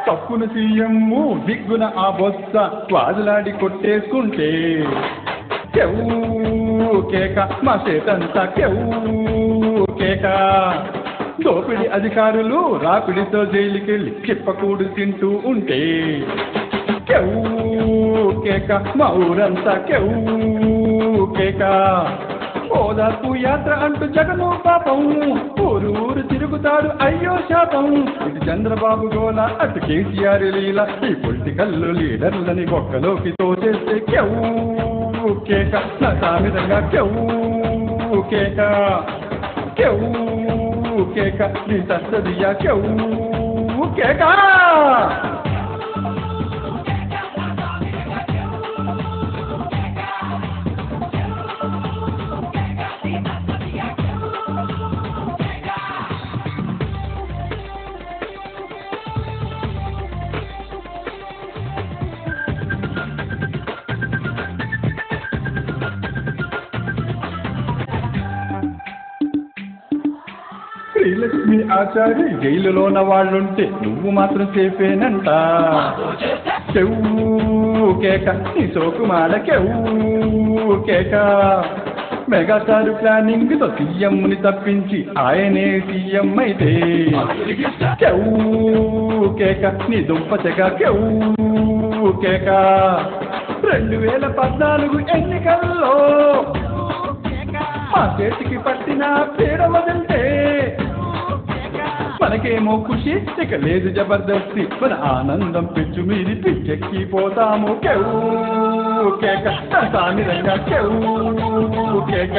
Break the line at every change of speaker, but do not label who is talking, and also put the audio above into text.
తప్పున సీఎమ్ము దిగ్గున ఆ బొత్స వాదులాడి కొట్టేసుకుంటే కెవ్వు కేక మా చేతంతా కెవ్వు కేక దోపిడి అధికారులు రాపిడితో జైలుకెళ్ళి చిప్పకూడు తింటూ ఉంటే కెవ్వు కేక మా ఊరంతా కెవ్వు కేక ఓదార్పు యాత్ర అంటూ జగను పాపం ఊరు తిరుగుతాడు అయ్యో శాపం ఇటు చంద్రబాబు గోల అటు కేసీఆర్ లీల ఈ పొలిటికల్ లీడర్లని ఒక్కలోకి తోచేస్తే కెవ్వు కేక నా సామిరంగా కెవ్వు కేక కెవ్వు కేక నీ సత్తదియా కెవ్వు కేక శ్రీలక్ష్మి ఆచారి జైలులోన వాళ్ళుంటే నువ్వు మాత్రం సేఫేనంట కెవ్వు కేక నీ సోకు మాడ కెవ్వు కేక మెగాస్టార్ ప్లానింగ్ తో సీఎంని తప్పించి ఆయనే సీఎం అయితే కెవ్వు కేక నీ దుంపచెగ కెవ్వు కేక 2014 ఎన్నికల్లో మా చేతికి పట్టిన పీడ వదిలితే మనకేమో ఖుషి ఇక లేదు జబర్దస్తి మన ఆనందం పిచ్చు మీది పిచ్చెక్కిపోతాము కెవ్వు కేక సామిరంగా కెవ్వు కేక